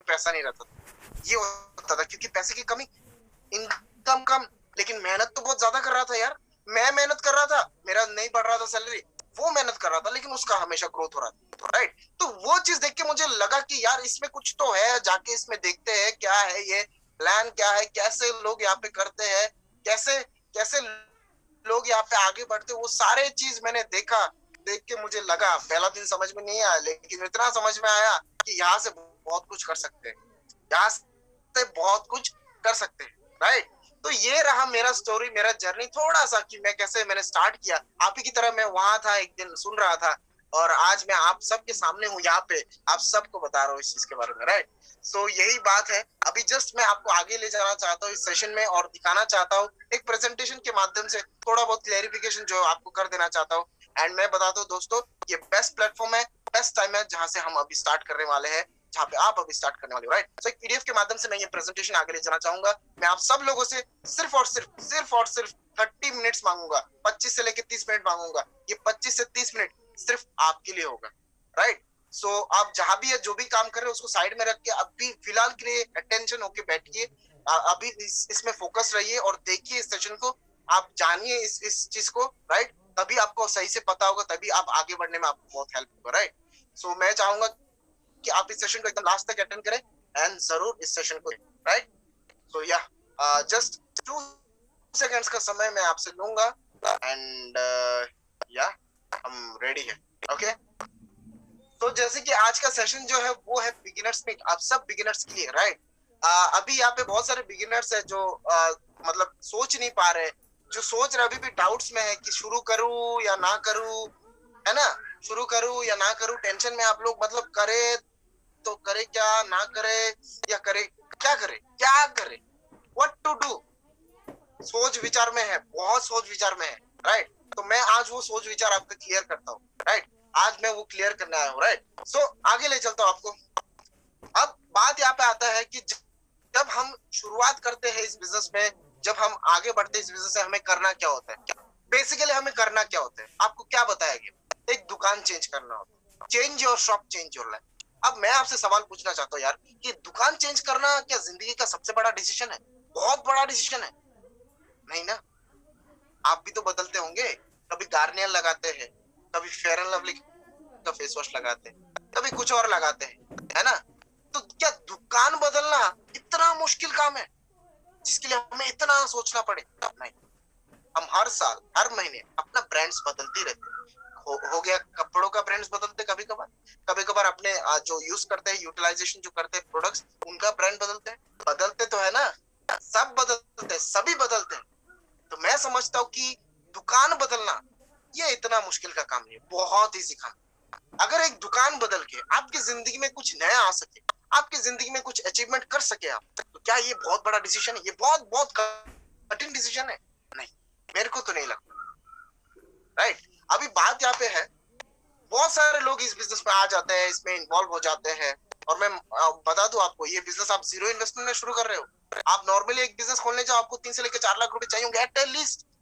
पैसा नहीं रहता था। ये होता था क्योंकि पैसे की कमी, इनकम कम, लेकिन मेहनत तो बहुत ज्यादा कर रहा था यार। मैं मेहनत कर रहा था, मेरा नहीं बढ़ रहा था सैलरी, वो मेहनत कर रहा था लेकिन उसका हमेशा ग्रोथ हो रहा था, राइट। तो वो चीज देख के मुझे लगा कि यार इसमें कुछ तो है, जाके इसमें देखते हैं क्या है ये प्लान, क्या है, कैसे लोग यहाँ पे करते हैं, कैसे कैसे लोग यहाँ पे आगे बढ़ते, वो सारे चीज मैंने देखा। देख के मुझे लगा, पहला दिन समझ में नहीं आया लेकिन इतना समझ में आया कि यहाँ से बहुत कुछ कर सकते हैं, यहाँ से बहुत कुछ कर सकते हैं, राइट। तो ये रहा मेरा स्टोरी, मेरा जर्नी थोड़ा सा कि मैं कैसे मैंने स्टार्ट किया। आप ही की तरह मैं वहां था, एक दिन सुन रहा था, और आज मैं आप सबके सामने हूँ यहाँ पे, आप सबको बता रहा हूँ इस चीज के बारे में, राइट। सो यही बात है। अभी जस्ट मैं आपको आगे ले जाना चाहता हूँ इस सेशन में और दिखाना चाहता हूँ एक प्रेजेंटेशन के माध्यम से थोड़ा बहुत क्लेरिफिकेशन जो आपको कर देना चाहता हूँ। एंड मैं बताता हूँ दोस्तों, ये बेस्ट प्लेटफॉर्म है, बेस्ट टाइम है जहां से हम अभी स्टार्ट करने वाले हैं, जहाँ पे आप अभी स्टार्ट करने वाले हो, राइट। सो एक पीडीएफ के माध्यम से मैं ये प्रेजेंटेशन आगे ले जाना चाहूंगा। मैं आप सब लोगों से सिर्फ 30 मिनट्स मांगूंगा, 25 से लेकर 30 मिनट मांगूंगा। ये 25 से 30 मिनट सिर्फ आपके लिए होगा, राइट। सो आप जहां भी है, जो भी काम कर रहे हो उसको साइड में रख के अभी फिलहाल के लिए अटेंशन होके बैठिए, अभी इसमें फोकस रहिए और देखिए इस सेशन को, आप जानिए इस चीज को, राइट। तभी आपको सही से पता होगा, तभी आप आगे बढ़ने में आपको बहुत हेल्प होगा, राइट। सो मैं चाहूंगा कि आप इस सेशन को एकदम लास्ट तक अटेंड करें एंड जरूर इस सेशन को, राइट। सो या जस्ट 2 सेकंड्स का समय मैं आपसे लूंगा एंड या हम रेडी है, ओके। तो जैसे कि आज का सेशन जो है वो है बिगिनर्स मीट, आप सब बिगिनर्स के लिए, राइट। अभी यहाँ पे बहुत सारे बिगिनर्स है जो मतलब सोच नहीं पा रहे, जो सोच रहे अभी भी डाउट्स में है कि शुरू करूं या ना करूं, है ना, शुरू करूं या ना करूं, टेंशन में आप लोग, मतलब करे तो करे क्या, ना करे या करे क्या, करे व्हाट टू डू, सोच विचार में है, बहुत सोच विचार में है, राइट। तो मैं आज वो सोच विचार आपको क्लियर करता हूँ, राइट। आज मैं वो क्लियर करने आया हूँ, राइट। सो आगे ले चलता हूँ आपको। अब बात यहाँ पे आता है कि जब हम शुरुआत करते हैं इस बिजनेस में, जब हम आगे बढ़ते हैं इस बिजनेस में, हमें करना क्या होता है, बेसिकली हमें करना क्या होता है, आपको क्या बताया गया, एक दुकान चेंज करना होता है, change your shop change your life. अब मैं आपसे सवाल पूछना चाहता हूँ यार, कि दुकान चेंज करना क्या जिंदगी का सबसे बड़ा डिसीजन है, बहुत बड़ा डिसीजन है? नहीं ना। आप भी तो बदलते होंगे, कभी गार्नियर लगाते हैं, कभी फेयर एंड लवली का फेस वॉश लगाते हैं, कभी कुछ और लगाते हैं, है ना। तो क्या दुकान बदलना इतना मुश्किल काम है जिसके लिए हमें इतना सोचना पड़े? नहीं। हम हर साल हर महीने अपना ब्रांड्स बदलते रहते हैं। हो गया कपड़ों का ब्रांड्स बदलते, कभी कभार अपने जो यूज करते हैं, यूटिलाइजेशन जो करते हैं प्रोडक्ट्स, उनका ब्रांड बदलते हैं, बदलते तो है ना, सब बदलते हैं, सभी बदलते हैं। तो मैं समझता हूँ कि दुकान बदलना ये इतना मुश्किल का काम नहीं है, बहुत ईजी काम। अगर एक दुकान बदल के आपकी जिंदगी में कुछ नया आ सके, आपकी जिंदगी में कुछ अचीवमेंट कर सके आप, तो क्या ये बहुत बड़ा डिसीजन है? ये बहुत बहुत कठिन डिसीजन है? नहीं, मेरे को तो नहीं लगता, राइट। अभी बात यहाँ पे है, बहुत सारे लोग इस बिजनेस में आ जाते हैं, इसमें इन्वॉल्व हो जाते हैं, और मैं बता दूं आपको, ये बिजनेस आप जीरो इन्वेस्टमेंट में शुरू कर रहे हो। आप नॉर्मली एक बिजनेस खोलने जाओ, आपको 3 से लेकर 4 लाख रुपए चाहिए होंगे,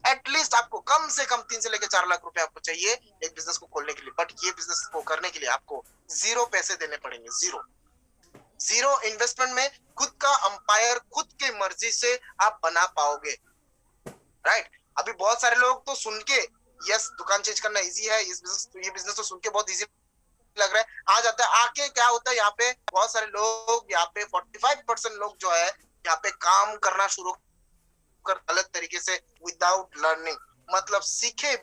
एटलीस्ट आपको कम से कम 3 से लेकर 4 लाख रुपए आपको चाहिए एक बिजनेस को खोलने के लिए। बट ये बिजनेस को करने के लिए आपको जीरो पैसे देने पड़ेंगे, जीरो इन्वेस्टमेंट में खुद का अंपायर खुद के मर्जी से आप बना पाओगे, राइट। अभी बहुत सारे लोग तो सुन के, यस दुकान चेंज करना इजी है, ये बिजनेस तो सुन के बहुत इजी लग रहा है, आ जाता है। आके क्या होता है, यहाँ पे बहुत सारे लोग, यहाँ पे 45% लोग जो है यहाँ पे काम करना शुरू कर अलग तरीके से, विदाउट लर्निंग, मतलब सीखे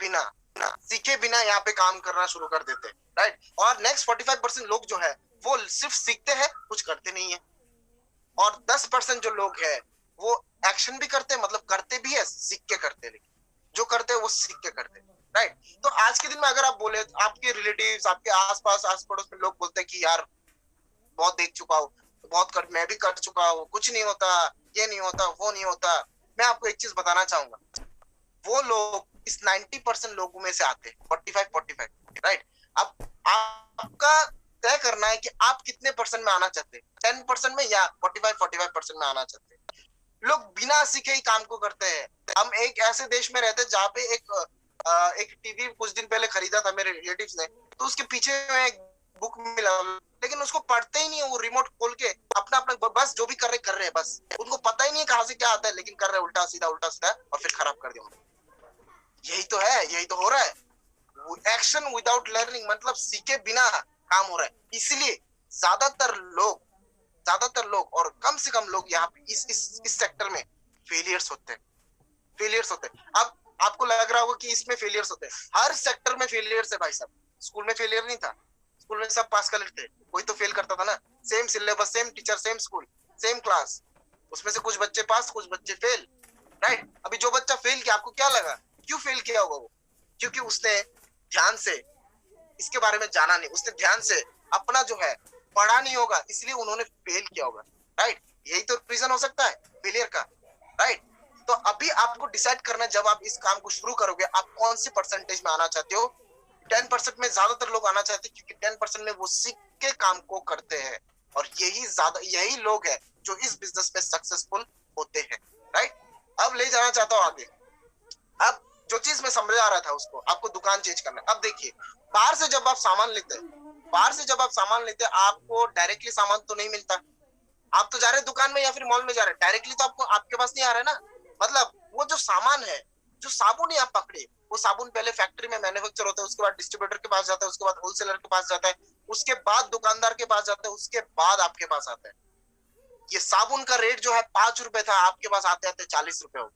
बिना यहाँ पे काम करना शुरू कर देते हैं, राइट। और नेक्स्ट 45% लोग जो है वो सिर्फ सीखते हैं, कुछ करते नहीं है। और 10% जो लोग है वो एक्शन भी करते हैं, मतलब करते भी है, सीख के करते हैं, लेकिन जो करते हैं वो सीख के करते हैं, राइट। तो आज के दिन में अगर आप बोले, आपके रिलेटिव्स, आपके आसपास आस पड़ोस में लोग बोलते हैं कि यार बहुत देख चुका हूँ, मैं भी कर चुका हूँ, कुछ नहीं होता, ये नहीं होता, वो नहीं होता। मैं आपको एक चीज बताना चाहूंगा, वो लोग इस 90% लोगों में से आते हैं, 45, राइट। अब आपका तय करना है कि आप कितने परसेंट में आना चाहते हैं, 10% में या 45% में आना चाहते हैं। लोग बिना सीखे ही काम को करते हैं। हम एक ऐसे देश में रहते हैं जहाँ पे एक टीवी कुछ दिन पहले खरीदा था मेरे रिलेटिव्स ने, तो उसके पीछे में बुक मिला, लेकिन उसको पढ़ते ही नहीं है, वो रिमोट खोल के अपना अपना बस जो भी कर रहे हैं बस, उनको पता ही नहीं है कहाँ से क्या आता है, लेकिन कर रहे हैं उल्टा सीधा और फिर खराब कर दिया। यही तो है, यही तो हो रहा है। एक्शन विदाउट लर्निंग, मतलब सीखे बिना काम हो रहा है। इसलिए ज्यादातर लोग और कम से कम लोग यहाँ पे इस सेक्टर में फेलियर्स होते हैं, अब आपको लग रहा होगा कि इसमें फेलियर्स होते हैं, हर सेक्टर में फेलियर्स है भाई साहब। स्कूल में फेलियर नहीं था, स्कूल में सब पास कर लेते थे, कोई तो फेल करता था ना। Same syllabus, same teacher, same school, same class, उसमें से कुछ बच्चे पास, कुछ बच्चे फेल, राइट। अभी जो बच्चा फेल किया, आपको क्या लगा क्यों फेल किया होगा वो? क्योंकि उसने ध्यान से इसके बारे में जाना नहीं, उसने ध्यान से अपना जो है पढ़ा नहीं होगा, इसलिए उन्होंने फेल किया होगा, राइट। यही तो रीजन हो सकता है फेलियर का, राइट। तो अभी आपको डिसाइड करना है, जब आप इस काम को शुरू करोगे, आप कौन से परसेंटेज में आना चाहते हो। 10% में ज्यादातर लोग आना चाहते हैं, क्योंकि 10% में वो सीख के काम को करते हैं, और यही लोग हैं जो इस बिजनेस में सक्सेसफुल होते हैं, राइट। अब ले जाना चाहता हूँ आगे। अब जो चीज मैं समझा रहा था उसको, आपको दुकान चेंज करना है। अब देखिए, बाहर से जब आप सामान लेते हैं, आपको डायरेक्टली सामान तो नहीं मिलता। आप तो जा रहे हैं दुकान में या फिर मॉल में जा रहे हैं, डायरेक्टली तो आपको आपके पास नहीं आ रहा है ना। मतलब वो जो सामान है, जो साबुन ही आप पकड़े, वो साबुन पहले फैक्ट्री में मैन्युफैक्चर होता है, उसके बाद डिस्ट्रीब्यूटर के पास जाता है, उसके बाद होलसेलर के पास जाता है, उसके बाद दुकानदार के पास जाता है, उसके बाद आपके पास आता है। ये साबुन का रेट जो है 5 रुपए था, आपके पास आते आते 40 रुपए हो गए,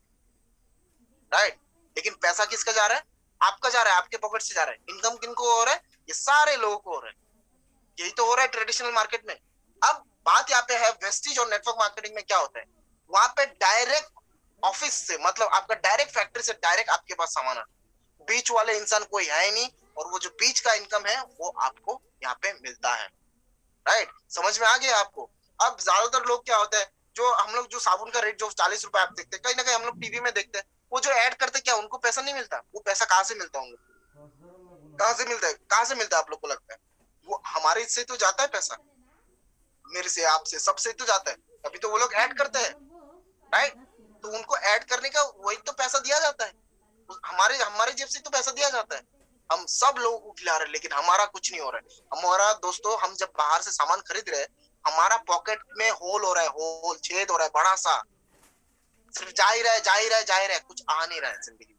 राइट। लेकिन पैसा किसका जा रहा है? आपका जा रहा है, आपके पॉकेट से जा रहा है। इनकम किनको हो रहा है? ये सारे लोगों को हो रहा है। यही तो हो रहा है ट्रेडिशनल मार्केट में। अब बात यहाँ पे है वेस्टीज और नेटवर्क मार्केटिंग में क्या होता है, वहां पे डायरेक्ट ऑफिस से, मतलब आपका डायरेक्ट फैक्ट्री से डायरेक्ट आपके पास सामान आता, बीच वाले इंसान कोई है ही नहीं, और वो जो बीच का इनकम है वो आपको यहाँ पे मिलता है, राइट। समझ में आ गया आपको? अब ज्यादातर लोग क्या होता है, जो हम लोग जो साबुन का रेट जो 40 रुपए आप देखते हैं, कहीं ना कहीं हम लोग टीवी में देखते हैं, वो जो ऐड करते क्या, उनको पैसा नहीं मिलता? वो पैसा कहाँ से मिलता होंगे? कहाँ से मिलता है आप लोग को लगता है? वो हमारे से तो जाता है पैसा, मेरे से, आपसे, सबसे तो जाता है, तभी तो वो लोग ऐड करते हैं, राइट। तो उनको ऐड करने का वही तो पैसा दिया जाता है, हमारे हमारे जेब से तो पैसा दिया जाता है। हम सब लोगों को खिला रहे हैं, लेकिन हमारा कुछ नहीं हो रहा है। हमारा दोस्तों, हम जब बाहर से सामान खरीद रहे हैं, हमारा पॉकेट में होल हो रहा है, होल छेद हो रहा है बड़ा सा, सिर्फ जा ही रहा है, कुछ आ नहीं रहा है जिंदगी में,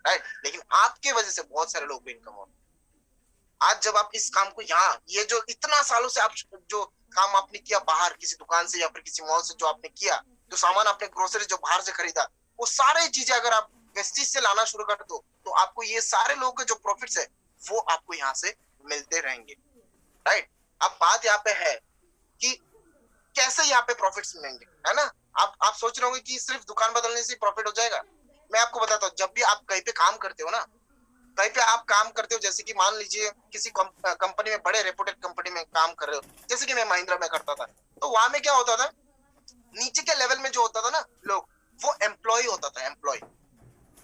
राइट। लेकिन आपके वजह से बहुत सारे लोग को इनकम हो रहा है। आज जब आप इस काम को यहाँ, ये जो इतना सालों से आप जो काम आपने किया बाहर किसी दुकान से या फिर किसी मॉल से, जो आपने किया, जो सामान आपने ग्रोसरी जो बाहर से खरीदा, वो सारे चीजें अगर आप वेस्टीज से लाना शुरू कर दो, तो आपको ये सारे लोगों के जो प्रॉफिट्स है वो आपको यहाँ से मिलते रहेंगे, राइट। अब बात यहाँ पे है कि कैसे यहाँ पे प्रॉफिट्स मिलेंगे, है ना। आप सोच रहे होंगे कि सिर्फ दुकान बदलने से प्रॉफिट हो जाएगा। मैं आपको बताता हूँ, जब भी आप कहीं पे काम करते हो ना, कहीं पे आप काम करते हो, जैसे कि मान लीजिए किसी कंपनी में, बड़े रेपुटेड कंपनी में काम कर रहे हो, जैसे कि मैं महिंद्रा में करता था, तो वहां में क्या होता था, नीचे के लेवल में जो होता था ना लोग, वो एम्प्लॉय होता था, एम्प्लॉय।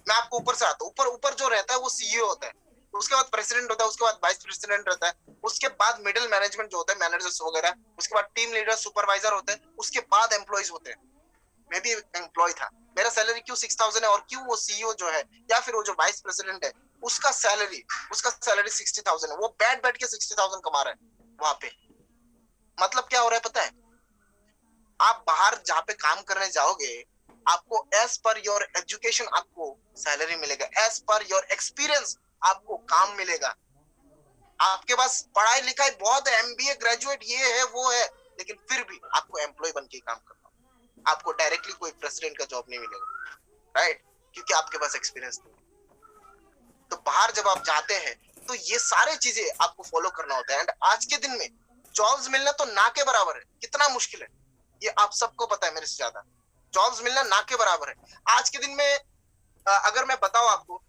मैं आपको ऊपर से आता हूँ, ऊपर ऊपर जो रहता है वो सीईओ होता है, उसके बाद प्रेसिडेंट होता है, उसके बाद वाइस प्रेसिडेंट रहता है, उसके बाद मिडिल मैनेजमेंट जो होता है, मैनेजर्स वगैरह, उसके बाद टीम लीडर, सुपरवाइजर होते हैं, उसके बाद एम्प्लॉयज होते हैं। मैं भी एम्प्लॉय था, मेरा सैलरी क्यों 6,000 है, और क्यों वो सीईओ जो है या फिर वो जो वाइस प्रेसिडेंट है, उसका सैलरी 60,000 है, वो बैठ के 60,000 कमा रहा है वहां पे। मतलब क्या हो रहा है पता है, आप बाहर जहाँ पे काम करने जाओगे, आपको एज पर योर एजुकेशन आपको सैलरी मिलेगा, एज पर योर एक्सपीरियंस आपको काम मिलेगा। आपके पास पढ़ाई लिखाई बहुत है, एमबीए ग्रेजुएट ये है वो है, लेकिन फिर भी आपको एम्प्लॉय बन के काम करना, आपको डायरेक्टली कोई प्रेसिडेंट का जॉब नहीं मिलेगा, राइट, क्योंकि आपके पास एक्सपीरियंस नहीं। तो बाहर जब आप जाते हैं तो ये सारी चीजें आपको फॉलो करना होता है। एंड आज के दिन में जॉब्स मिलना तो ना के बराबर है, कितना मुश्किल है ये आप सबको पता है मेरे से ज्यादा। जॉब्स मिलना ना के बराबर है आज के दिन में। अगर मैं बताऊं आपको,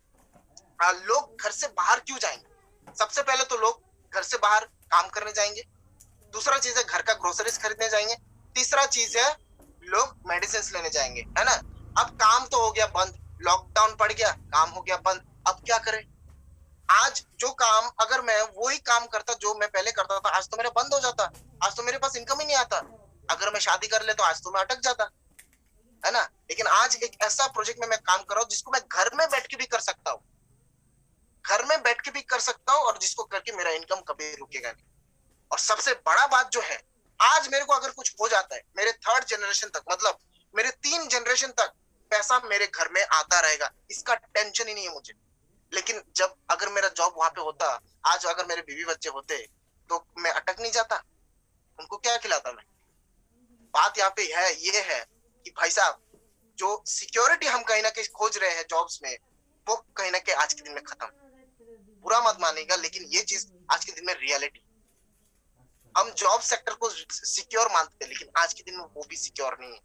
लोग घर से बाहर क्यों जाएंगे? सबसे पहले तो लोग घर से बाहर काम करने जाएंगे, दूसरा चीज है घर का ग्रोसरीज खरीदने जाएंगे, तीसरा चीज है लोग मेडिसिन लेने जाएंगे, है ना। अब काम तो हो गया बंद, लॉकडाउन पड़ गया, काम हो गया बंद, अब क्या करें? आज जो काम, अगर मैं वही काम करता जो मैं पहले करता था, आज तो मेरा बंद हो जाता, आज तो मेरे पास इनकम ही नहीं आता। अगर मैं शादी कर ले तो आज तो मैं अटक जाता, है ना। लेकिन आज एक ऐसा प्रोजेक्ट में मैं काम कर रहा हूँ जिसको मैं घर में बैठ के भी कर सकता हूँ, और जिसको करके मेरा इनकम कभी रुकेगा नहीं, और सबसे बड़ा बात जो है, आज मेरे को अगर कुछ हो जाता है, मेरे थर्ड जनरेशन तक, मतलब मेरे 3 जनरेशन तक पैसा मेरे घर में आता रहेगा, इसका टेंशन ही नहीं है मुझे। लेकिन जब अगर मेरा जॉब वहां पे होता, आज अगर मेरे बीवी बच्चे होते, तो मैं अटक नहीं जाता, उनको क्या खिलाता मैं। बात यहाँ पे है, ये है कि भाई साहब, जो सिक्योरिटी हम कहीं ना कहीं खोज रहे हैं जॉब्स में, वो कहीं ना कहीं आज के दिन में खत्म। बुरा मत मानेगा, लेकिन ये चीज आज के दिन में रियलिटी। हम जॉब सेक्टर को सिक्योर मानते हैं, लेकिन आज के दिन में वो भी सिक्योर नहीं है,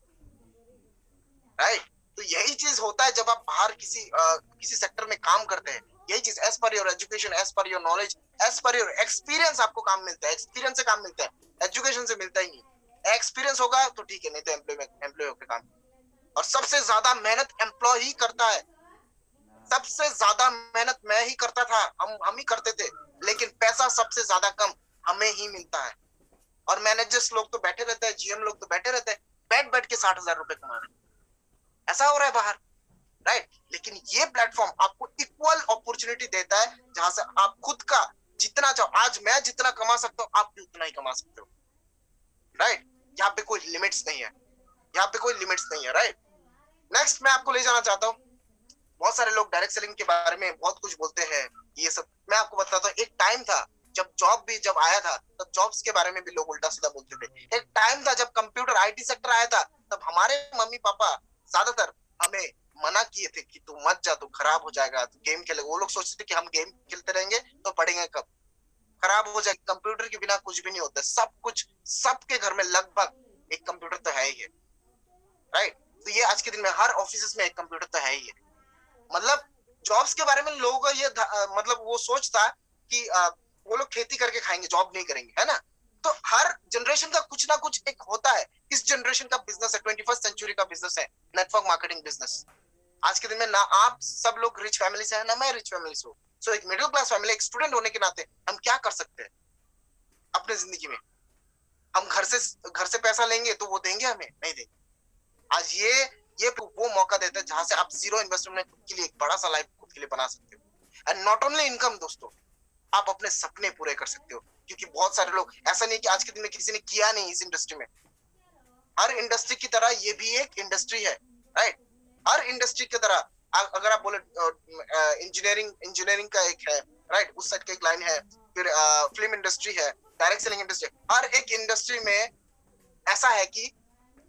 राइट। तो यही चीज होता है जब आप बाहर किसी सेक्टर में काम करते हैं। यही चीज, as per your education, as per your knowledge, as per your experience आपको काम मिलता है। एक्सपीरियंस से काम मिलता है, एजुकेशन से मिलता ही नहीं। एक्सपीरियंस होगा तो ठीक है, नहीं तो एम्प्लॉय होकर काम। और सबसे ज्यादा मेहनत एम्प्लॉय ही करता है। सबसे ज्यादा मेहनत मैं ही करता था, हम ही करते थे, लेकिन पैसा सबसे ज्यादा कम हमें ही मिलता है। और मैनेजर्स लोग तो बैठे रहते हैं, जीएम लोग तो बैठे रहते हैं, बैठ बैठ के 60,000 रुपए कमा रहे हैं। ऐसा हो रहा है बाहर, राइट। लेकिन ये प्लेटफॉर्म आपको इक्वल अपॉर्चुनिटी देता है, जहां से आप खुद का जितना चाहो, आज मैं जितना कमा सकता हूँ आप भी उतना ही कमा सकते हो, राइट। यहाँ पे कोई लिमिट्स नहीं है, यहाँ पे कोई लिमिट्स नहीं है, राइट। नेक्स्ट मैं आपको ले जाना चाहता हूँ, बहुत सारे लोग डायरेक्ट सेलिंग के बारे में बहुत कुछ बोलते हैं, ये सब मैं आपको बताता हूँ। एक टाइम था जब जॉब भी जब आया था, तब जॉब्स के बारे में भी लोग उल्टा सीधा बोलते थे। एक टाइम था जब कंप्यूटर आईटी सेक्टर आया था, तब हमारे मम्मी पापा ज्यादातर हमें मना किए थे कि तू मत जा, तू खराब हो जाएगा, तू गेम खेलेगा। वो लोग सोचते थे कि हम गेम खेलते रहेंगे तो पढ़ेंगे कब, खराब हो जाएगा, कंप्यूटर के बिना कुछ भी नहीं होता। सब कुछ, सबके घर में लगभग एक कंप्यूटर तो है ही है, राइट। तो ये आज के दिन में हर ऑफिस में एक कंप्यूटर तो है ही है। मतलब जॉब्स के बारे में लोगों का ये मतलब वो सोच था कि वो लोग खेती करके खाएंगे, जॉब नहीं करेंगे, है ना। तो हर जनरेशन का कुछ ना कुछ एक होता है। इस जनरेशन का बिजनेस है, 21st सेंचुरी का बिजनेस है नेटवर्क मार्केटिंग बिजनेस। आज के दिन में ना आप सब लोग रिच फैमिली से है, ना मैं रिच फैमिली से हूँ। सो एक मिडिल क्लास फैमिली, एक स्टूडेंट होने के नाते हम क्या कर सकते हैं अपने जिंदगी में। हम घर से पैसा लेंगे तो वो देंगे हमें? नहीं देंगे। आज ये वो मौका देता है जहां से आप जीरो इन्वेस्टमेंट में खुद के लिए एक बड़ा सा लाइफ खुद के लिए बना सकते हो। एंड नॉट ओनली इनकम दोस्तों, आप अपने सपने पूरे कर सकते हो। क्योंकि बहुत सारे लोग, ऐसा नहीं कि आज के दिन में किसी ने किया नहीं इस इंडस्ट्री में। हर इंडस्ट्री की तरह ये भी एक इंडस्ट्री है, राइट। हर इंडस्ट्री की तरह अगर आप बोले इंजीनियरिंग का एक है, राइट, उस साइड का एक लाइन है, फिर फिल्म इंडस्ट्री है, डायरेक्ट सेलिंग इंडस्ट्री। हर एक इंडस्ट्री में ऐसा है कि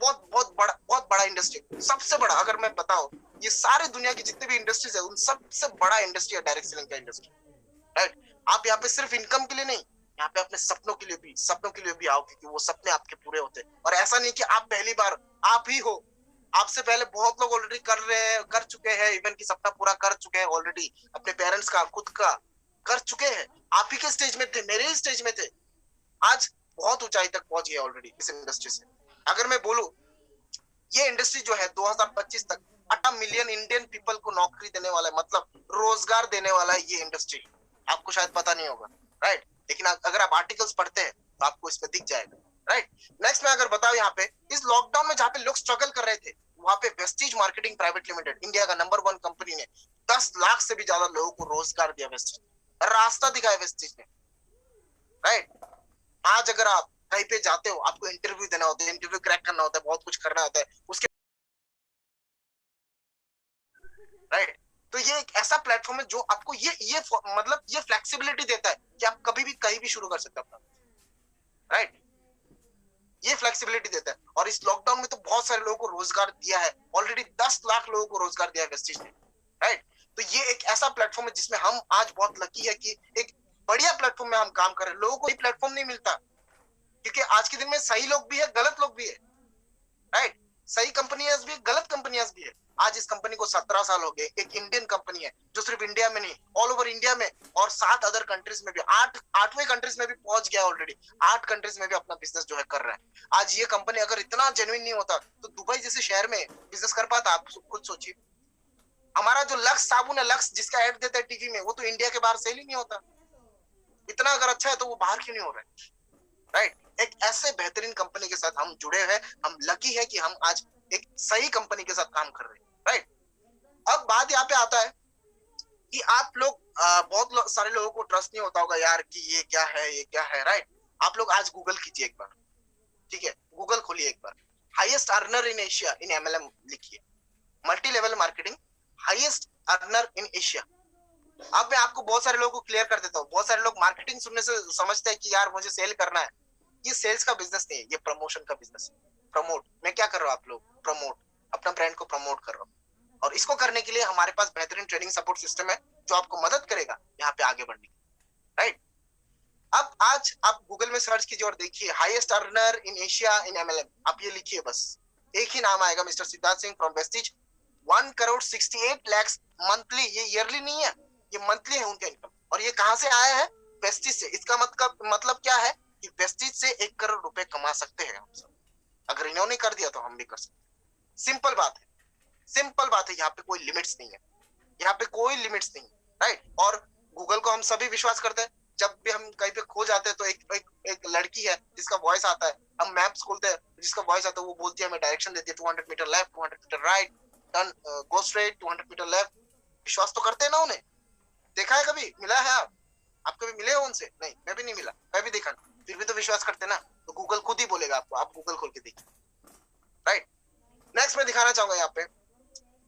बहुत बड़ा इंडस्ट्री, सबसे बड़ा अगर मैं बताऊं, ये सारे दुनिया की जितने भी इंडस्ट्रीज है उन सबसे बड़ा इंडस्ट्री है डायरेक्ट सेलिंग का इंडस्ट्री, राइट। आप यहाँ पे सिर्फ इनकम के लिए नहीं, यहाँ पे अपने सपनों के लिए भी आओ, क्योंकि वो सपने आपके पूरे होते हैं। और ऐसा नहीं कि आप पहली बार आप ही हो, आपसे पहले बहुत लोग ऑलरेडी कर रहे हैं, कर चुके हैं, इवन की सपना पूरा कर चुके हैं ऑलरेडी, अपने पेरेंट्स का, खुद का कर चुके हैं। आप ही के स्टेज में थे, मेरे ही स्टेज में थे, आज बहुत ऊंचाई तक पहुंच गए ऑलरेडी इस इंडस्ट्री से। अगर मैं बोलूं, ये इंडस्ट्री जो है 2025 तक 8 मिलियन इंडियन पीपल को नौकरी देने वाला है, मतलब रोजगार देने वाला है ये इंडस्ट्री। आपको शायद पता नहीं होगा, राइट। लेकिन अगर आप आर्टिकल्स पढ़ते हैं तो आपको इसमें दिख जाएगा, राइट। नेक्स्ट मैं अगर बताऊं, यहाँ पे इस लॉकडाउन में जहाँ पे लोग स्ट्रगल कर रहे थे, वहां पे Vestige marketing private limited, India का नंबर 1 कंपनी ने 10 लाख से भी ज्यादा लोगों को रोजगार दिया। वेस्टीज रास्ता दिखाया, वेस्टीज ने, राइट। आज अगर आप कहीं पे जाते हो, आपको इंटरव्यू देना होता है, इंटरव्यू क्रैक करना होता है, बहुत कुछ करना होता है उसके, राइट। तो ये एक ऐसा प्लेटफॉर्म है जो आपको ये मतलब ये फ्लेक्सिबिलिटी देता है कि आप कभी भी कहीं भी शुरू कर सकते हो अपना, राइट। ये फ्लेक्सिबिलिटी देता है। और इस लॉकडाउन में तो बहुत सारे लोगों को रोजगार दिया है ऑलरेडी, 10 लाख लोगों को रोजगार दिया है वेस्टीज ने, राइट। तो ये एक ऐसा प्लेटफॉर्म है जिसमें हम आज बहुत लकी है कि एक बढ़िया प्लेटफॉर्म में हम काम कर रहे हैं। लोगों को ये प्लेटफॉर्म नहीं मिलता, क्योंकि आज के दिन में सही लोग भी है, गलत लोग भी है, राइट। सही कंपनियां भी है, गलत कंपनियां भी है। आज इस कंपनी को 17 साल हो गए। एक इंडियन कंपनी है जो सिर्फ इंडिया में नहीं, ऑल ओवर इंडिया में और 7 अदर कंट्रीज में भी, 8वें कंट्रीज में भी पहुंच गया ऑलरेडी। 8 कंट्रीज में भी अपना बिजनेस जो है कर रहा है। आज ये कंपनी अगर इतना जेन्युइन नहीं होता तो दुबई जैसे शहर में बिजनेस कर पाता? आप खुद सोचिए। हमारा जो लक्स साबुन है, लक्स जिसका एड देता है टीवी में, वो तो इंडिया के बाहर सेल ही नहीं होता। इतना अगर अच्छा है तो वो बाहर क्यों नहीं हो रहा है, राइट। एक ऐसे बेहतरीन कंपनी के साथ हम जुड़े हैं, हम लकी है कि हम आज एक सही कंपनी के साथ काम कर रहे हैं, राइट। अब बात यहाँ पे आता है कि आप लोग बहुत सारे लोगों को ट्रस्ट नहीं होता होगा यार कि ये क्या है, ये क्या है, राइट। आप लोग आज गूगल कीजिए एक बार, ठीक है, गूगल खोलिए एक बार, highest earner in Asia in MLM लिखिए, multi level marketing highest earner in Asia. अब मैं आपको बहुत सारे लोगों को क्लियर कर देता हूँ। बहुत सारे लोग मार्केटिंग सुनने से समझते हैं कि यार मुझे सेल करना है। ये सेल्स का बिजनेस नहीं है, ये प्रमोशन का बिजनेस है। प्रमोट, मैं क्या कर रहा हूँ, आप लोग प्रमोट, अपना ब्रांड को प्रमोट कर रहा हूँ। और इसको करने के लिए हमारे पास बेहतरीन ट्रेनिंग सपोर्ट सिस्टम है जो आपको मदद करेगा यहाँ पे आगे बढ़ने की, राइट। अब आज आप गूगल में सर्च कीजिए और देखिए highest earner in Asia in MLM, आप ये लिखिए, बस एक ही नाम आएगा, mister Siddharth Singh from Vestige, 1,68,00,000 monthly. ये ईयरली नहीं है, ये मंथली है उनका इनकम। और ये कहां से आया है? वेस्टिज से। इसका मतलब क्या है कि वेस्टिज से 1 करोड़ रुपए कमा सकते हैं हम सब। अगर इन्होंने कर दिया तो हम भी कर सकते। सिंपल बात है, सिंपल बात है। यहाँ पे कोई लिमिट्स नहीं है, यहाँ पे कोई लिमिट्स नहीं है, राइट। और गूगल को हम सभी विश्वास करते हैं। जब भी हम कहीं पे खो जाते हैं तो एक लड़की है जिसका वॉइस आता है, हम मैप्स खोलते हैं, जिसका वॉइस आता है वो बोलती है, हमें डायरेक्शन देती है, 200 metre left, 200 metre right, turn, go straight, 200 metre left. विश्वास तो करते हैं ना उन्हें। देखा है कभी? मिला है आप कभी मिले हो उनसे? नहीं, मैं भी नहीं मिला, मैं भी देखा नहीं, फिर भी तो विश्वास करते ना। तो गूगल खुद ही बोलेगा आपको, आप गूगल खोल के देखिए, राइट। नेक्स्ट मैं दिखाना चाहूंगा यहाँ पे,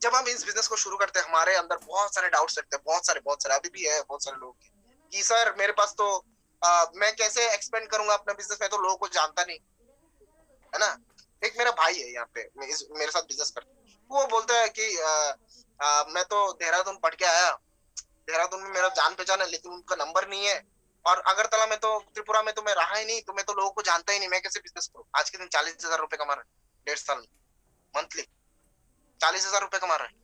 जब हम इस बिजनेस को शुरू करते हैं हमारे अंदर बहुत सारे डाउट्स रहते हैं, बहुत सारे अभी भी है बहुत सारे लोग कि सर मेरे पास तो मैं कैसे एक्सपेंड करूंगा अपना बिजनेस, मैं तो लोगों को जानता नहीं, है ना। एक मेरा भाई है यहाँ पे, मेरे साथ बिजनेस करता है, वो बोलता है कि मैं तो देहरादून पढ़ के आया, देहरादून में मेरा जान पहचान है, लेकिन उनका नंबर नहीं है, और अगरतला में तो, त्रिपुरा में तो मैं रहा ही नहीं, तो मैं तो लोगों को जानता ही नहीं, मैं कैसे बिजनेस करूँ। आज के दिन 40,000 रुपए कमा रहा है 1.5 साल में, मंथली 40,000 रुपए कमा रहा है।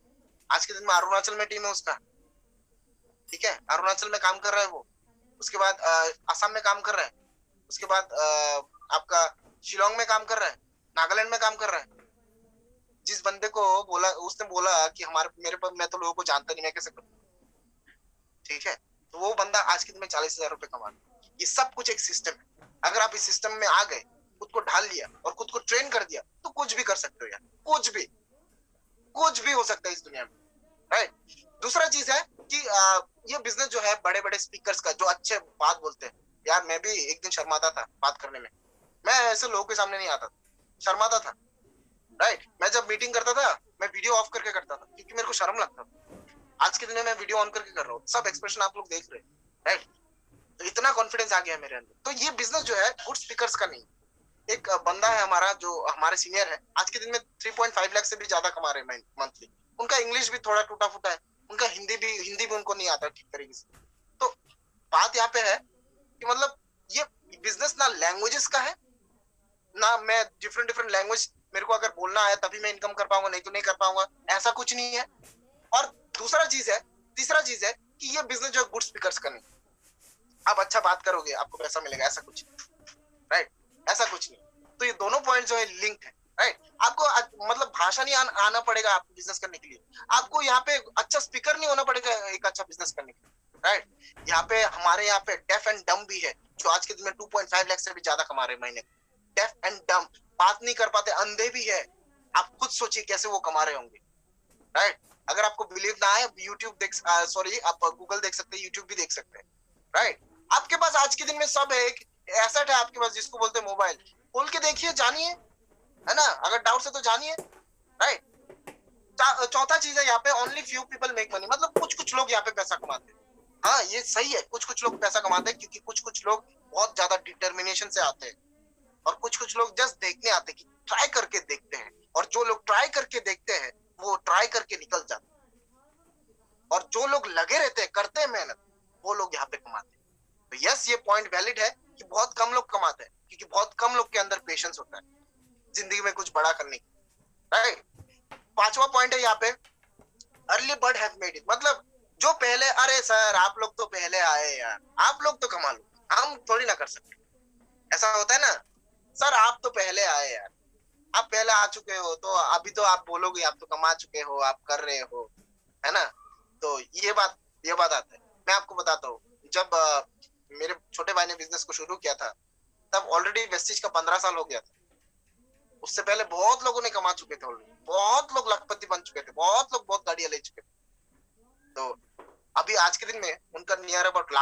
आज के दिन में अरुणाचल में टीम है उसका, ठीक है, अरुणाचल में काम कर रहा है वो, उसके बाद असम में काम कर रहा है, उसके बाद आपका शिलोंग में काम कर रहा है, नागालैंड में काम कर रहा है। जिस बंदे को बोला, उसने बोला कि मेरे पास, मैं तो लोगों को जानता नहीं, मैं कैसे करूँ, ठीक है, तो वो बंदा आज के दिन में 40,000 रुपए कमा रहा है। ये सब कुछ एक सिस्टम है। अगर आप इस सिस्टम में आ गए, खुद को ढाल लिया और खुद को ट्रेन कर दिया, तो कुछ भी कर सकते हो यार, कुछ भी हो सकता है इस दुनिया में, राइट। दूसरा चीज है कि ये बिजनेस जो है बड़े बड़े स्पीकर्स का, जो अच्छे बात बोलते हैं, यार मैं भी एक दिन शर्माता था बात करने में, मैं ऐसे लोगों के सामने नहीं आता था, शर्माता था, राइट। मैं जब मीटिंग करता था मैं वीडियो ऑफ करके करता था, क्योंकि मेरे को शर्म लगता था। आज के दिन में मैं वीडियो ऑन करके कर रहा हूँ, सब एक्सप्रेशन आप लोग देख रहे हैं, राइट। तो इतना कॉन्फिडेंस आ गया है मेरे अंदर। तो ये बिजनेस जो है गुड स्पीकर्स का नहीं। एक बंदा है हमारा जो हमारे सीनियर है, आज के दिन में 3.5 लाख से भी ज्यादा कमा रहे हैं मंथली। उनका इंग्लिश भी थोड़ा टूटा फूटा है, उनका हिंदी भी उनको नहीं आता ठीक तरीके से। तो बात यहाँ पे है कि मतलब ये बिजनेस ना लैंग्वेजेस का है ना, मैं डिफरेंट लैंग्वेज मेरे को अगर बोलना आया तभी मैं इनकम कर पाऊंगा, नहीं तो नहीं कर पाऊंगा, ऐसा कुछ नहीं है। और तीसरा चीज है कि ये बिजनेस जो गुड स्पीकर्स का नहीं। आप अच्छा बात करोगे आपको पैसा मिलेगा, ऐसा कुछ, राइट, ऐसा कुछ नहीं। तो ये दोनों पॉइंट जो है लिंक है, राइट। आपको मतलब भाषा नहीं आना पड़ेगा आपको बिजनेस करने के लिए, आपको यहाँ पे अच्छा स्पीकर नहीं होना पड़ेगा एक अच्छा बिजनेस करने के लिए, राइट। यहाँ पे हमारे यहाँ पे डेफ एंड डम भी है, जो आज के दिन में 2.5 लाख से भी ज्यादा कमा रहे महीने। डेफ एंड डम, बात नहीं कर पाते, अंधे भी है। आप खुद सोचिए कैसे वो कमा रहे होंगे, राइट। अगर आपको बिलीव ना आए, यूट्यूब आप गूगल देख सकते हैं, यूट्यूब भी देख सकते हैं, राइट। आपके पास आज के दिन में सब है, एक एसेट है आपके पास जिसको बोलते हैं मोबाइल। खोल के देखिए, जानिए, है ना। अगर डाउट है तो जानिए, राइट। चौथा चीज है यहाँ पे, only few people make money, मतलब कुछ लोग यहाँ पे पैसा कमाते हैं। हाँ, ये सही है, कुछ लोग पैसा कमाते हैं, क्योंकि कुछ लोग बहुत ज्यादा डिटर्मिनेशन से आते हैं, और कुछ लोग जस्ट देखने आते हैं कि ट्राई करके देखते हैं। और जो लोग ट्राई करके देखते हैं वो ट्राई करके निकल जाते हैं, और जो लोग लगे रहते हैं, करते हैं मेहनत, वो लोग यहाँ पे कमाते हैं। तो यस, ये पॉइंट वैलिड है कि बहुत कम लोग कमाते हैं, क्योंकि बहुत कम लोग के अंदर पेशेंस होता है जिंदगी में कुछ बड़ा करने की, राइट। पांचवा पॉइंट है यहाँ पे, early bird have made it, मतलब जो पहले, अरे सर आप लोग तो पहले आए यार, आप लोग तो कमा लो, हम थोड़ी ना कर सकते, ऐसा होता है ना। सर आप तो पहले आए यार, आप पहले आ चुके हो, तो अभी तो आप बोलोगे आप तो कमा चुके हो, आप कर रहे हो, है ना। तो ये बात आता है। मैं आपको बताता हूँ, जब मेरे छोटे भाई ने बिजनेस को शुरू किया था, तब ऑलरेडी वेस्टिज का 15 साल हो गया था। उससे पहले बहुत लोगों ने कमा चुके थे ऑलरेडी, बहुत लोग लखपति बन चुके थे, बहुत लोग बहुत गाड़ियां ले चुके थे। तो अभी आज के दिन में उनका नियर अबाउट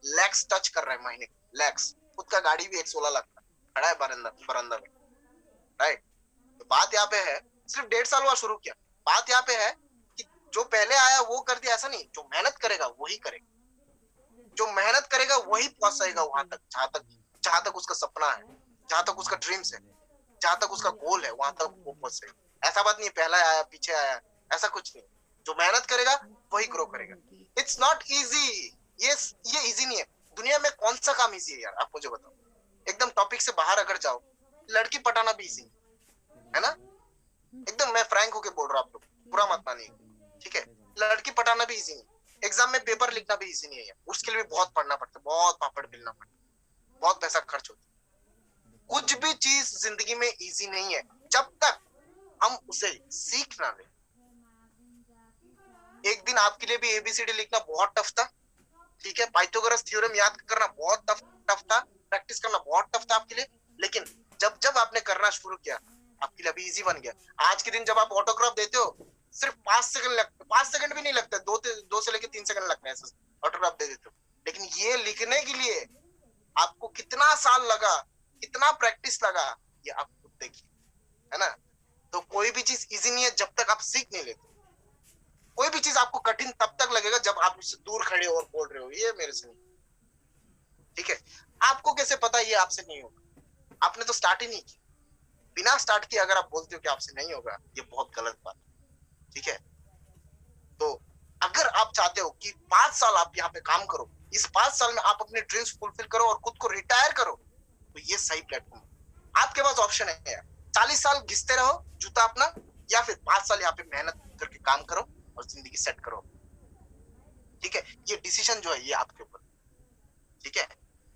लैक्स टच कर रहा है महीने, लैक्स, खुद का गाड़ी भी 1.16 लाख का खड़ा है बरंदा बरंदा में, राइट। तो बात यहाँ पे है, सिर्फ 1.5 साल हुआ शुरू किया, बात यहाँ पे है कि जो पहले आया वो कर दिया, ऐसा नहीं, जो मेहनत करेगा वही करेगा, जो मेहनत करेगा वही पहुंचेगा वहां तक, जहां तक उसका सपना है, जहां तक उसका ड्रीम्स है, जहां तक उसका गोल है, वहां तक वो पहुंचेगा। ऐसा बात नहीं पहला आया पीछे आया, ऐसा कुछ नहीं। जो मेहनत करेगा वही ग्रो करेगा। इट्स नॉट इजी, ये इजी नहीं है। दुनिया में कौन सा काम इजी है यार, आप मुझे बताओ। एकदम टॉपिक से बाहर अगर जाओ, लड़की पटाना भी इजी है ना, एकदम मैं फ्रैंक होके बोल रहा हूँ, आप लोग बुरा मत मानिए, ठीक है। लड़की पटाना भी इजी नहीं, एग्जाम में पेपर लिखना भी इजी नहीं है यार, उसके लिए भी बहुत पढ़ना पड़ता है, बहुत पापड़ बेलना पड़ता है, बहुत पैसा खर्च होता है। कुछ भी चीज जिंदगी में इजी नहीं है जब तक हम उसे सीख ना लें। एक दिन आपके लिए भी एबीसीडी लिखना बहुत टफ था, ठीक है, पाइथागोरस थ्योरम याद करना बहुत टफ था, प्रैक्टिस करना बहुत टफ था आपके लिए, लेकिन जब जब आपने करना शुरू किया आपके लिए अभी इजी बन गया। आज के दिन जब आप ऑटोग्राफ देते हो सिर्फ 5 सेकंड लगते, 5 सेकंड भी नहीं लगते, 2 से लेके 3 सेकंड लगते हैं ऑटोग्राफ दे देते हो। लेकिन ये लिखने के लिए आपको कितना साल लगा, कितना प्रैक्टिस लगा, ये आप खुद देखिए, है ना। तो कोई भी चीज इजी नहीं है जब तक आप सीख नहीं लेते। कोई भी चीज आपको कठिन तब तक लगेगा जब आप उससे दूर खड़े हो और बोल रहे हो ये मेरे से नहीं, ठीक है। आपको कैसे पता ये आपसे नहीं होगा, आपने तो स्टार्ट ही नहीं की। बिना स्टार्ट किए अगर आप बोलते हो कि आपसे नहीं होगा, ये बहुत गलत बात, ठीक है। तो अगर आप चाहते हो कि 5 साल आप यहाँ पे काम करो, इस 5 साल में आप अपने ड्रीम्स फुलफिल करो और खुद को रिटायर करो, तो ये सही प्लेटफॉर्म है। आपके पास ऑप्शन है यार, 40 साल घिसते रहो जूता अपना, या फिर 5 साल यहाँ पे मेहनत करके काम करो और जिंदगी सेट करो, ठीक है। ये डिसीजन जो है ये आपके ऊपर, ठीक है।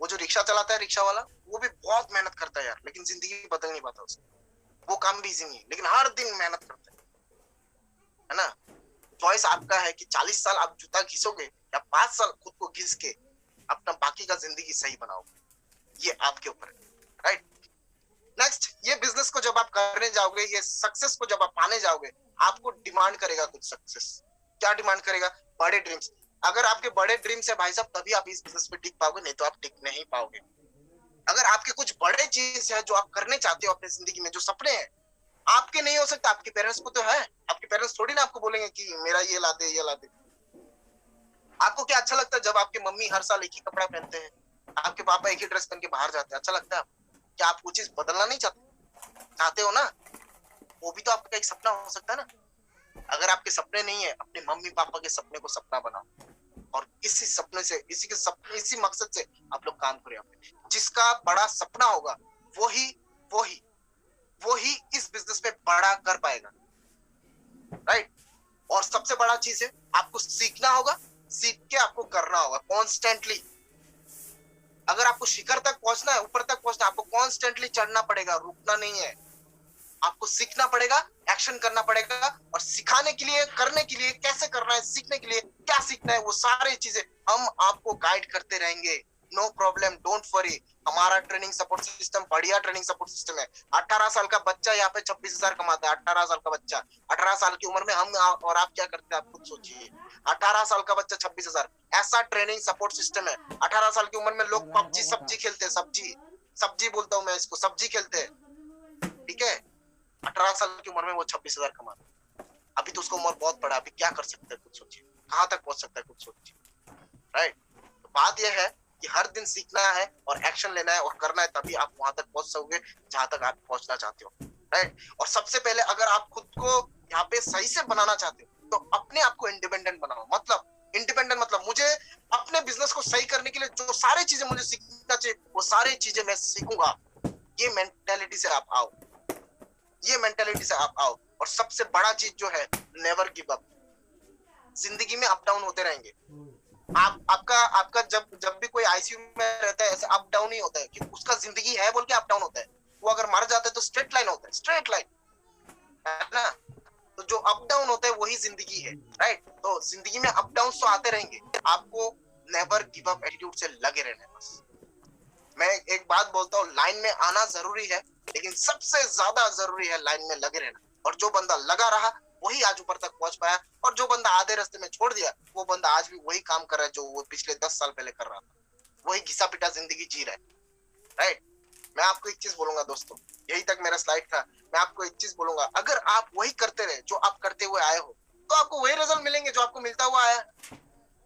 वो जो रिक्शा चलाता है रिक्शा वाला, वो भी बहुत मेहनत करता है यार, लेकिन जिंदगी बदल नहीं पाता उसको। वो काम भी इजी नहीं है, लेकिन हर दिन मेहनत करता है ना। चॉइस आपका है कि 40 साल आप जूता घिसोगे या 5 साल खुद को घिस के अपना बाकी का जिंदगी सही बनाओगे, ये आपके ऊपर है, राइट। नेक्स्ट, ये बिजनेस को जब आप करने जाओगे, ये सक्सेस को जब आप पाने जाओगे, आपको डिमांड करेगा कुछ सक्सेस। क्या डिमांड करेगा? बड़े ड्रीम्स। अगर आपके बड़े ड्रीम्स है भाई साहब, तभी आप इस बिजनेस में टिक पाओगे, नहीं तो आप टिक नहीं पाओगे। अगर आपके कुछ बड़े चीज है जो आप करने चाहते हो अपनी जिंदगी में, जो सपने हैं, आपके नहीं हो सकता, आपके पेरेंट्स को तो है। आपके पेरेंट्स थोड़ी ना आपको बोलेंगे कि मेरा ये ला दे, ये ला दे। आपको क्या अच्छा लगता है जब आपके मम्मी हर साल एक ही कपड़ा पहनते हैं, आपके पापा एक ही ड्रेस पहन के बाहर जाते हैं? अच्छा लगता है? क्या आप वो चीज बदलना नहीं चाहते हो ना? वो भी तो आपका एक सपना हो सकता है ना। अगर आपके सपने नहीं है, अपने मम्मी पापा के सपने को सपना बनाओ और इसी सपने से, इसी मकसद से आप लोग काम करें। जिसका बड़ा सपना होगा वही वही वही इस बिजनेस में बड़ा कर पाएगा, राइट। और सबसे बड़ा चीज है, आपको सीखना होगा, सीख के आपको करना होगा कॉन्स्टेंटली। अगर आपको शिखर तक पहुंचना है, ऊपर तक पहुंचना है, आपको कॉन्स्टेंटली चढ़ना पड़ेगा, रुकना नहीं है। आपको सीखना पड़ेगा, एक्शन करना पड़ेगा, और सिखाने के लिए, करने के लिए, कैसे करना है, सीखने के लिए क्या सीखना है, वो सारी चीजें हम आपको गाइड करते रहेंगे। No problem, don't worry. हमारा ट्रेनिंग सपोर्ट सिस्टम बढ़िया ट्रेनिंग सपोर्ट सिस्टम है। 18 साल का बच्चा यहाँ पे 26,000 कमाता है। 18 साल का बच्चा, 18 साल की उम्र में हम और आप क्या करते हैं, आप खुद सोचिए। 18 साल का बच्चा 26,000, ऐसा ट्रेनिंग सपोर्ट सिस्टम है। 18 साल की उम्र में लोग पबजी सब्जी खेलते हैं, सब्जी बोलता हूँ मैं इसको, सब्जी खेलते हैं, ठीक है। 18 साल की उम्र में वो 26,000 कमाता है। अभी तो उसका उम्र बहुत बड़ा, अभी क्या कर सकता है खुद सोचिए, कहाँ तक पहुंच सकता है खुद सोचिए, राइट। तो बात यह है कि हर दिन सीखना है और एक्शन लेना है और करना है, तभी आप वहां तक पहुंच सकोगे जहां तक आप पहुंचना चाहते हो, राइट। और सबसे पहले अगर आप खुद को यहाँ पे सही से बनाना चाहते हो, तो अपने आप को इंडिपेंडेंट बनाओ। मतलब इंडिपेंडेंट मतलब मुझे अपने बिजनेस को सही करने के लिए जो सारी चीजें मुझे सीखना चाहिए, वो सारी चीजें मैं सीखूंगा। ये मेंटेलिटी से आप आओ, ये मेंटेलिटी से आप आओ। और सबसे बड़ा चीज जो है, नेवर गिव अप। जिंदगी में अप डाउन होते रहेंगे। आपका जब भी कोई आईसीयू में रहता है, ऐसे अप डाउन ही होता है कि उसका जिंदगी है बोल के अप डाउन होता है। वो अगर मर जाता है तो स्ट्रेट लाइन होता है, स्ट्रेट लाइन, है ना। तो जो अप डाउन होता है वही जिंदगी है, राइट। तो जिंदगी में अप डाउन तो आते रहेंगे, आपको नेवर गिव अप एटीट्यूड से लगे रहना है बस। मैं एक बात बोलता हूँ, लाइन में आना जरूरी है, लेकिन सबसे ज्यादा जरूरी है लाइन में लगे रहना। और जो बंदा लगा रहा वही आज ऊपर तक पहुंच पाया, और जो बंदा आधे रास्ते में छोड़ दिया, वो बंदा आज भी वही काम कर रहा है जो वो पिछले 10 साल पहले कर रहा था। वही घिसा पिटा जिंदगी जी रहा है, राइट। मैं आपको एक चीज बोलूंगा दोस्तों, यही तक मेरा स्लाइड था। मैं आपको एक चीज बोलूंगा, अगर आप वही करते रहे जो आप करते हुए आए हो, तो आपको वही रिजल्ट मिलेंगे जो आपको मिलता हुआ आया।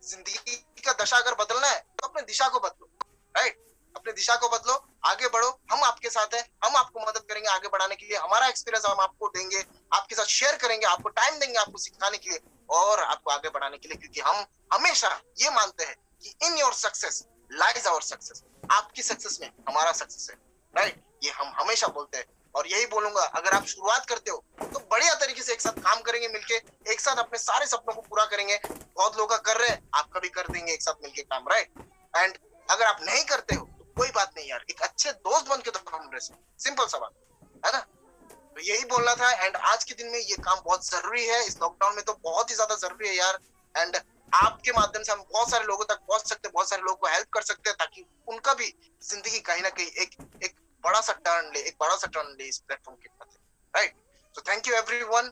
जिंदगी का दशा अगर बदलना है तो अपने दिशा को बदलो, राइट। अपने दिशा को बदलो, आगे बढ़ो, हम आपके साथ हैं, हम आपको मदद करेंगे आगे बढ़ाने के लिए। हमारा एक्सपीरियंस हम आपको देंगे, आपके साथ शेयर करेंगे, आपको टाइम देंगे, आपको सिखाने के लिए और आपको आगे बढ़ाने के लिए, क्योंकि हम हमेशा ये मानते हैं कि in your success lies our success. आपकी सक्सेस में हमारा सक्सेस है, राइट। ये हम हमेशा बोलते हैं और यही बोलूंगा, अगर आप शुरुआत करते हो तो बढ़िया तरीके से एक साथ काम करेंगे, मिलके एक साथ अपने सारे सपनों को पूरा करेंगे। बहुत लोग कर रहे हैं, आपका भी कर देंगे एक साथ मिलके काम, राइट। एंड अगर आप नहीं करते हो तो कोई बात नहीं यार, एक अच्छे दोस्त बन के तो हम रह सकते, सिंपल सा बात है ना। तो यही बोलना था। एंड आज के दिन में ये काम बहुत जरूरी है, इस लॉकडाउन में तो बहुत ही ज्यादा जरूरी है यार। एंड आपके माध्यम से हम बहुत सारे लोगों तक पहुंच सकते हैं, बहुत सारे लोगों को हेल्प कर सकते हैं, ताकि उनका भी जिंदगी कहीं ना कहीं एक बड़ा सा टर्न ले, एक बड़ा सा टर्न ले इस प्लेटफॉर्म के साथ, right. So thank you everyone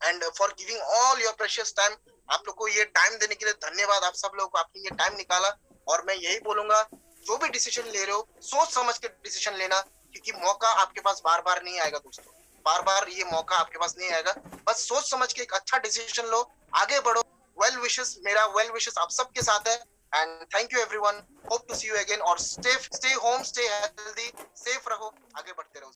and for giving all your precious time. आप लोग को ये टाइम देने के लिए धन्यवाद, आप सब लोगों को, आपने ये टाइम निकाला। और मैं यही बोलूंगा, जो भी डिसीजन ले रहे हो सोच समझ के डिसीजन लेना, क्योंकि मौका आपके पास बार बार नहीं आएगा दोस्तों, बार बार ये मौका आपके पास नहीं आएगा। बस सोच समझ के एक अच्छा डिसीजन लो, आगे बढ़ो। वेल विशेस, मेरा वेल विशेस आप सबके साथ है। And thank you everyone, hope to see you again. और stay home, stay healthy, safe रहो, आगे बढ़ते रहो।